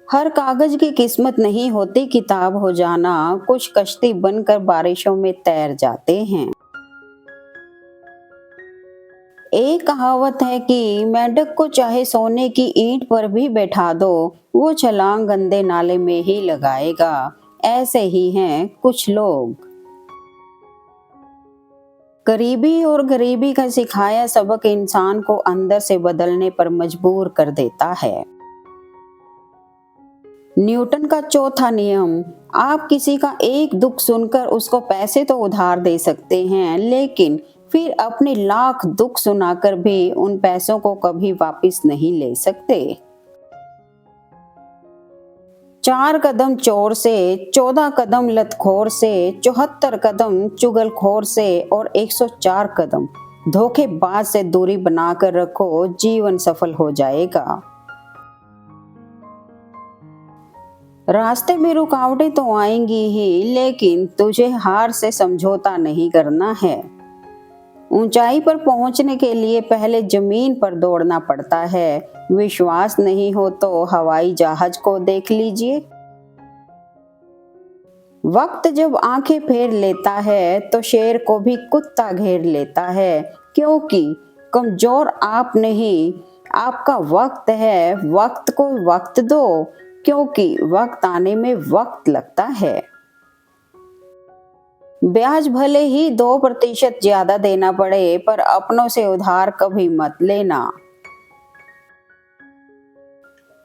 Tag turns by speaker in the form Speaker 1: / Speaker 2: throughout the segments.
Speaker 1: हर कागज की किस्मत नहीं होती किताब हो जाना, कुछ कश्ती बनकर बारिशों में तैर जाते हैं। एक कहावत है कि मेंढक को चाहे सोने की ईंट पर भी बैठा दो, वो छलांग गंदे नाले में ही लगाएगा। ऐसे ही हैं कुछ लोग। गरीबी और गरीबी का सिखाया सबक इंसान को अंदर से बदलने पर मजबूर कर देता है। न्यूटन का चौथा नियम। आप किसी का एक दुख सुनकर उसको पैसे तो उधार दे सकते हैं, लेकिन फिर अपने लाख दुख सुनाकर भी उन पैसों को कभी वापस नहीं ले सकते। 4 कदम चोर से, 14 कदम लतखोर से, 74 कदम चुगलखोर से और 104 कदम धोखेबाज से दूरी बनाकर रखो, जीवन सफल हो जाएगा। रास्ते में रुकावटें तो आएंगी ही, लेकिन तुझे हार से समझौता नहीं करना है। ऊंचाई पर पहुंचने के लिए पहले जमीन पर दौड़ना पड़ता है। विश्वास नहीं हो तो हवाई जहाज को देख लीजिए। वक्त जब आंखें फेर लेता है तो शेर को भी कुत्ता घेर लेता है, क्योंकि कमजोर आप नहीं, आपका वक्त है। वक्त को वक्त दो, क्योंकि वक्त आने में वक्त लगता है। ब्याज भले ही 2% ज्यादा देना पड़े, पर अपनों से उधार कभी मत लेना।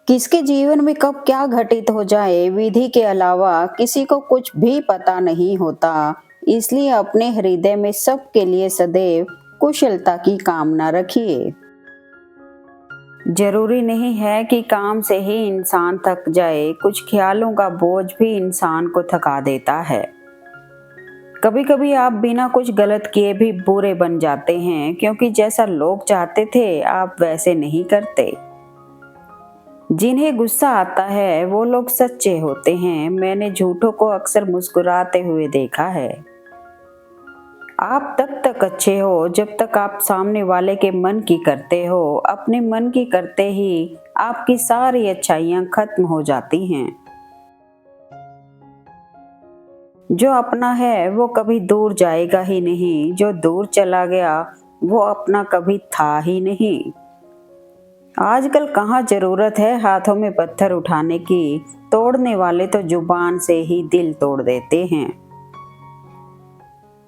Speaker 1: किसके जीवन में कब क्या घटित हो जाए, विधि के अलावा किसी को कुछ भी पता नहीं होता। इसलिए अपने हृदय में सबके लिए सदैव कुशलता की कामना रखिए। जरूरी नहीं है कि काम से ही इंसान थक जाए, कुछ ख्यालों का बोझ भी इंसान को थका देता है। कभी कभी आप बिना कुछ गलत किए भी बुरे बन जाते हैं, क्योंकि जैसा लोग चाहते थे आप वैसे नहीं करते। जिन्हें गुस्सा आता है वो लोग सच्चे होते हैं। मैंने झूठों को अक्सर मुस्कुराते हुए देखा है। आप तब तक अच्छे हो जब तक आप सामने वाले के मन की करते हो। अपने मन की करते ही आपकी सारी अच्छाइयां खत्म हो जाती हैं। जो अपना है वो कभी दूर जाएगा ही नहीं, जो दूर चला गया वो अपना कभी था ही नहीं। आजकल कहाँ जरूरत है हाथों में पत्थर उठाने की, तोड़ने वाले तो जुबान से ही दिल तोड़ देते हैं।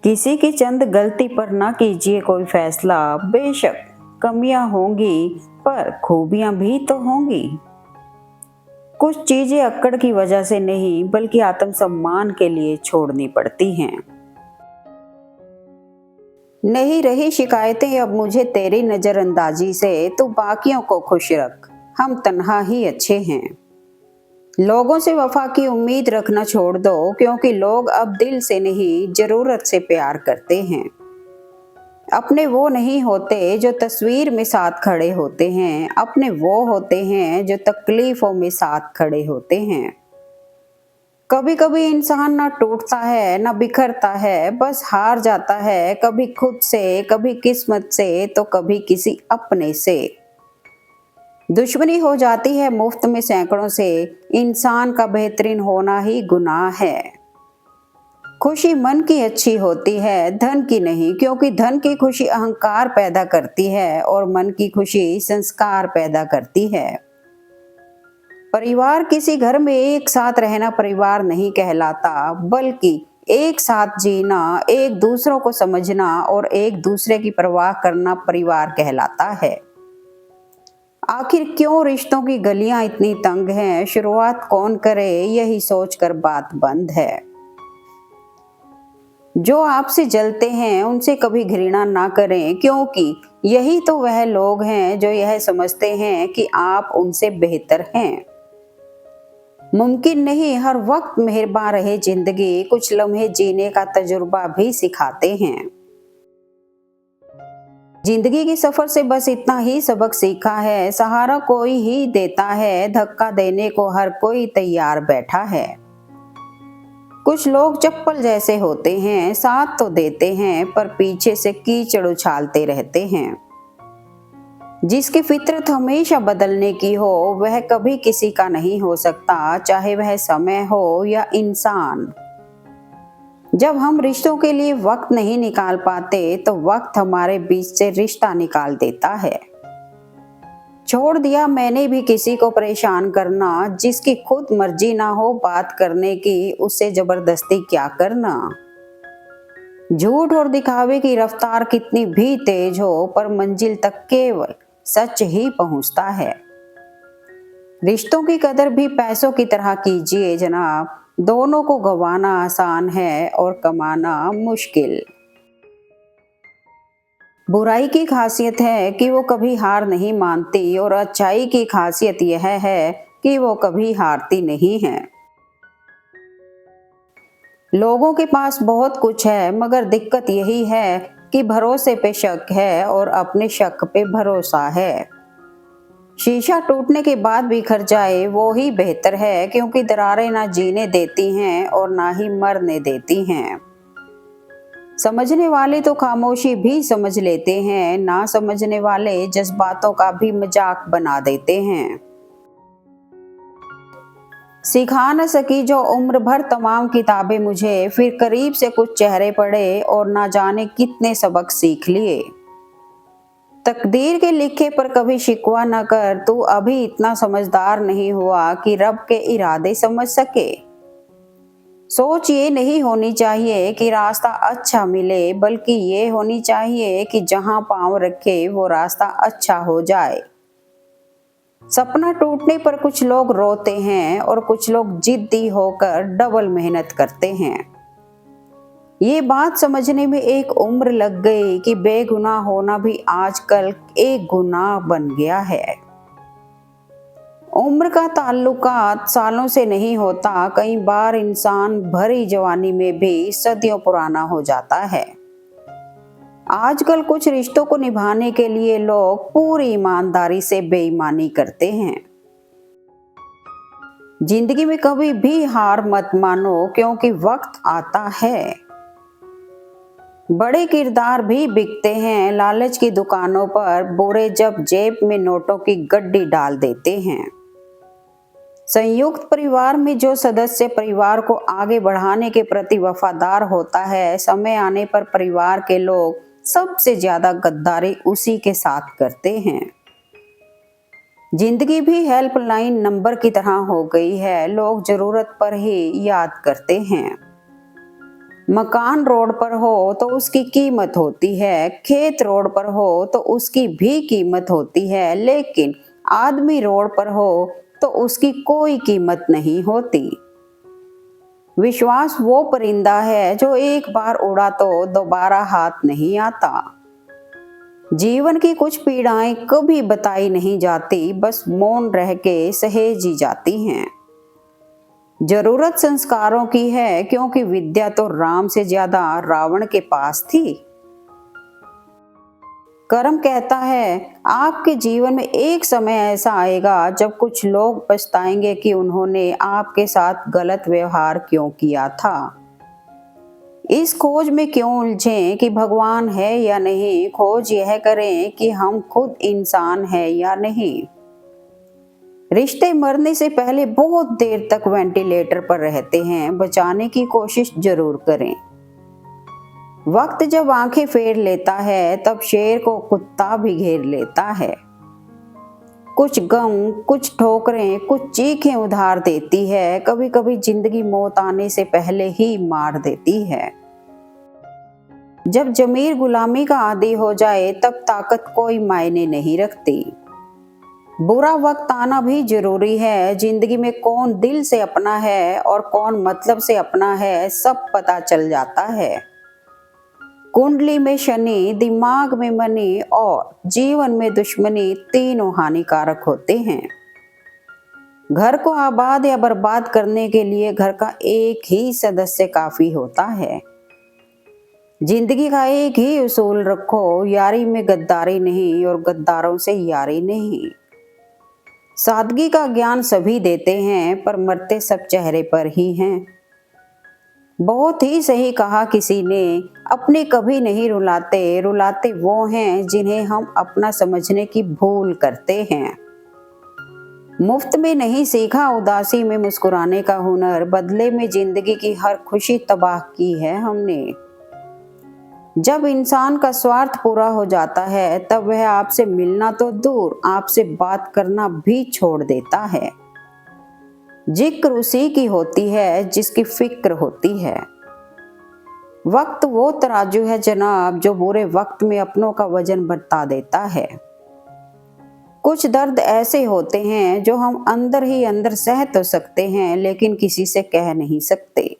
Speaker 1: किसी की चंद गलती पर ना कीजिए कोई फैसला। बेशक कमियां होंगी, पर खूबियां भी तो होंगी। कुछ चीजें अक्कड़ की वजह से नहीं, बल्कि आत्मसम्मान के लिए छोड़नी पड़ती हैं। नहीं रही शिकायतें अब मुझे तेरी नजरअंदाजी से, तू बाकियों को खुश रख, हम तन्हा ही अच्छे हैं। लोगों से वफा की उम्मीद रखना छोड़ दो, क्योंकि लोग अब दिल से नहीं जरूरत से प्यार करते हैं। अपने वो नहीं होते जो तस्वीर में साथ खड़े होते हैं, अपने वो होते हैं जो तकलीफों में साथ खड़े होते हैं। कभी कभी इंसान ना टूटता है ना बिखरता है, बस हार जाता है, कभी खुद से, कभी किस्मत से, तो कभी किसी अपने से। दुश्मनी हो जाती है मुफ्त में सैकड़ों से, इंसान का बेहतरीन होना ही गुनाह है। खुशी मन की अच्छी होती है, धन की नहीं, क्योंकि धन की खुशी अहंकार पैदा करती है और मन की खुशी संस्कार पैदा करती है। परिवार किसी घर में एक साथ रहना परिवार नहीं कहलाता, बल्कि एक साथ जीना, एक दूसरों को समझना और एक दूसरे की परवाह करना परिवार कहलाता है। आखिर क्यों रिश्तों की गलियां इतनी तंग हैं, शुरुआत कौन करे, यही सोचकर बात बंद है। जो आपसे जलते हैं उनसे कभी घृणा ना करें, क्योंकि यही तो वह लोग हैं जो यह समझते हैं कि आप उनसे बेहतर हैं। मुमकिन नहीं हर वक्त मेहरबान रहे जिंदगी, कुछ लम्हे जीने का तजुर्बा भी सिखाते हैं। जिंदगी के सफर से बस इतना ही सबक सीखा है, सहारा कोई ही देता है, धक्का देने को हर कोई तैयार बैठा है। कुछ लोग चप्पल जैसे होते हैं, साथ तो देते हैं पर पीछे से कीचड़ उछालते रहते हैं। जिसकी फितरत हमेशा बदलने की हो वह कभी किसी का नहीं हो सकता, चाहे वह समय हो या इंसान। जब हम रिश्तों के लिए वक्त नहीं निकाल पाते तो वक्त हमारे बीच से रिश्ता निकाल देता है। छोड़ दिया मैंने भी किसी को परेशान करना, जिसकी खुद मर्जी ना हो बात करने की उससे जबरदस्ती क्या करना। झूठ और दिखावे की रफ्तार कितनी भी तेज हो पर मंजिल तक केवल सच ही पहुंचता है। रिश्तों की कदर भी पैसों की तरह कीजिए जनाब, दोनों को गंवाना आसान है और कमाना मुश्किल। बुराई की खासियत है कि वो कभी हार नहीं मानती और अच्छाई की खासियत यह है कि वो कभी हारती नहीं है। लोगों के पास बहुत कुछ है मगर दिक्कत यही है कि भरोसे पे शक है और अपने शक पे भरोसा है। शीशा टूटने के बाद बिखर जाए वो ही बेहतर है, क्योंकि दरारें ना जीने देती हैं और ना ही मरने देती हैं। समझने वाले तो खामोशी भी समझ लेते हैं, ना समझने वाले जज्बातों का भी मजाक बना देते हैं। सिखा न सकी जो उम्र भर तमाम किताबें मुझे, फिर करीब से कुछ चेहरे पढ़े और ना जाने कितने सबक सीख लिए। तकदीर के लिखे पर कभी शिकवा न कर, तू अभी इतना समझदार नहीं हुआ कि रब के इरादे समझ सके। सोच ये नहीं होनी चाहिए कि रास्ता अच्छा मिले, बल्कि ये होनी चाहिए कि जहां पांव रखे वो रास्ता अच्छा हो जाए। सपना टूटने पर कुछ लोग रोते हैं और कुछ लोग जिद्दी होकर डबल मेहनत करते हैं। ये बात समझने में एक उम्र लग गई कि बेगुनाह होना भी आजकल एक गुनाह बन गया है। उम्र का ताल्लुकात सालों से नहीं होता, कई बार इंसान भरी जवानी में भी सदियों पुराना हो जाता है। आजकल कुछ रिश्तों को निभाने के लिए लोग पूरी ईमानदारी से बेईमानी करते हैं। जिंदगी में कभी भी हार मत मानो, क्योंकि वक्त आता है। बड़े किरदार भी बिकते हैं लालच की दुकानों पर, बुरे जब जेब में नोटों की गड्डी डाल देते हैं। संयुक्त परिवार में जो सदस्य परिवार को आगे बढ़ाने के प्रति वफादार होता है, समय आने पर परिवार के लोग सबसे ज्यादा गद्दारी उसी के साथ करते हैं। जिंदगी भी हेल्पलाइन नंबर की तरह हो गई है, लोग जरूरत पर ही याद करते हैं। मकान रोड पर हो तो उसकी कीमत होती है, खेत रोड पर हो तो उसकी भी कीमत होती है, लेकिन आदमी रोड पर हो तो उसकी कोई कीमत नहीं होती। विश्वास वो परिंदा है जो एक बार उड़ा तो दोबारा हाथ नहीं आता। जीवन की कुछ पीड़ाएं कभी बताई नहीं जाती, बस मौन रह के सहेजी जाती हैं। जरूरत संस्कारों की है, क्योंकि विद्या तो राम से ज्यादा रावण के पास थी। कर्म कहता है आपके जीवन में एक समय ऐसा आएगा जब कुछ लोग पछताएंगे कि उन्होंने आपके साथ गलत व्यवहार क्यों किया था। इस खोज में क्यों उलझें कि भगवान है या नहीं, खोज यह करें कि हम खुद इंसान हैं या नहीं। रिश्ते मरने से पहले बहुत देर तक वेंटिलेटर पर रहते हैं, बचाने की कोशिश जरूर करें। वक्त जब आंखें फेर लेता है तब शेर को कुत्ता भी घेर लेता है। कुछ गम, कुछ ठोकरें, कुछ चीखें उधार देती है, कभी कभी जिंदगी मौत आने से पहले ही मार देती है। जब जमीर गुलामी का आदी हो जाए तब ताकत कोई मायने नहीं रखती। बुरा वक्त आना भी जरूरी है, जिंदगी में कौन दिल से अपना है और कौन मतलब से अपना है सब पता चल जाता है। कुंडली में शनि, दिमाग में मनी और जीवन में दुश्मनी तीनों हानिकारक होते हैं। घर को आबाद या बर्बाद करने के लिए घर का एक ही सदस्य काफी होता है। जिंदगी का एक ही उसूल रखो, यारी में गद्दारी नहीं और गद्दारों से यारी नहीं। सादगी का ज्ञान सभी देते हैं पर मरते सब चेहरे पर ही हैं। बहुत ही सही कहा किसी ने, अपने कभी नहीं रुलाते, रुलाते वो हैं जिन्हें हम अपना समझने की भूल करते हैं। मुफ्त में नहीं सीखा उदासी में मुस्कुराने का हुनर, बदले में जिंदगी की हर खुशी तबाह की है हमने। जब इंसान का स्वार्थ पूरा हो जाता है तब वह आपसे मिलना तो दूर, आपसे बात करना भी छोड़ देता है। जिक्र उसी की होती है जिसकी फिक्र होती है। वक्त वो तराजू है जनाब जो बुरे वक्त में अपनों का वजन बता देता है। कुछ दर्द ऐसे होते हैं जो हम अंदर ही अंदर सह तो सकते हैं लेकिन किसी से कह नहीं सकते।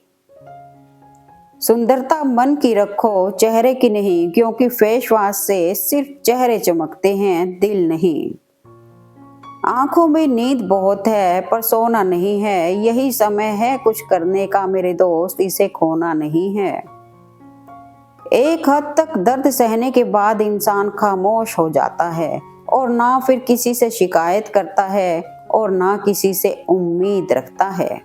Speaker 1: सुंदरता मन की रखो, चेहरे की नहीं, क्योंकि फेस वॉश से सिर्फ चेहरे चमकते हैं, दिल नहीं। आंखों में नींद बहुत है पर सोना नहीं है, यही समय है कुछ करने का मेरे दोस्त, इसे खोना नहीं है। एक हद तक दर्द सहने के बाद इंसान खामोश हो जाता है और ना फिर किसी से शिकायत करता है और ना किसी से उम्मीद रखता है।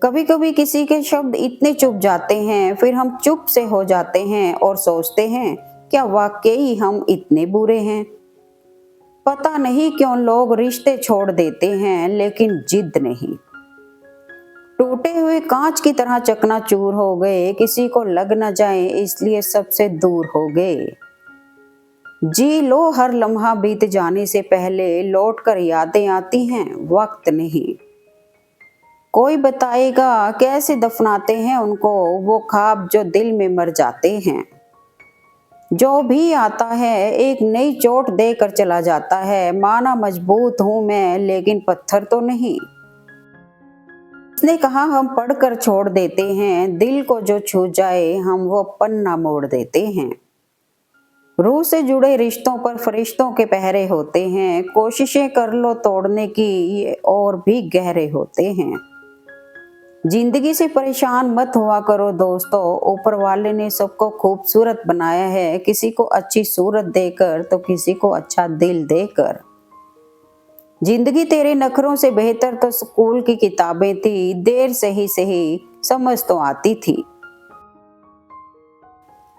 Speaker 1: कभी कभी किसी के शब्द इतने चुप जाते हैं, फिर हम चुप से हो जाते हैं और सोचते हैं क्या वाकई हम इतने बुरे हैं। पता नहीं क्यों लोग रिश्ते छोड़ देते हैं लेकिन जिद नहीं। टूटे हुए कांच की तरह चकनाचूर हो गए, किसी को लग न जाए इसलिए सबसे दूर हो गए। जी लो हर लम्हा बीत जाने से पहले, लौट कर यादें आती हैं, वक्त नहीं। कोई बताएगा कैसे दफनाते हैं उनको, वो ख्वाब जो दिल में मर जाते हैं। जो भी आता है एक नई चोट देकर चला जाता है, माना मजबूत हूं मैं लेकिन पत्थर तो नहीं। उसने कहा हम पढ़कर छोड़ देते हैं, दिल को जो छू जाए हम वो पन्ना मोड़ देते हैं। रूह से जुड़े रिश्तों पर फरिश्तों के पहरे होते हैं, कोशिशें कर लो तोड़ने की ये और भी गहरे होते हैं। जिंदगी से परेशान मत हुआ करो दोस्तों, ऊपर वाले ने सबको खूबसूरत बनाया है, किसी को अच्छी सूरत देकर तो किसी को अच्छा दिल देकर। जिंदगी तेरे नखरों से बेहतर तो स्कूल की किताबें थी, देर से ही सही समझ तो आती थी।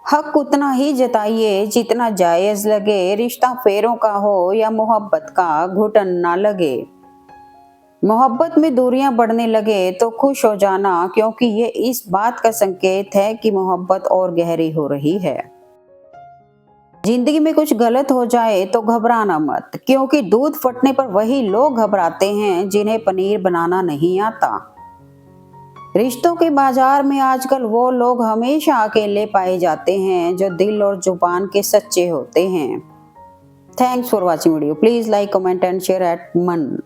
Speaker 1: हक उतना ही जताइए जितना जायज लगे, रिश्ता फेरों का हो या मोहब्बत का, घुटन ना लगे। मोहब्बत में दूरियां बढ़ने लगे तो खुश हो जाना, क्योंकि ये इस बात का संकेत है कि मोहब्बत और गहरी हो रही है। जिंदगी में कुछ गलत हो जाए तो घबराना मत, क्योंकि दूध फटने पर वही लोग घबराते हैं जिन्हें पनीर बनाना नहीं आता। रिश्तों के बाजार में आजकल वो लोग हमेशा अकेले पाए जाते हैं जो दिल और जुबान के सच्चे होते हैं। Thanks for watching video. Please like, comment and share eight मन।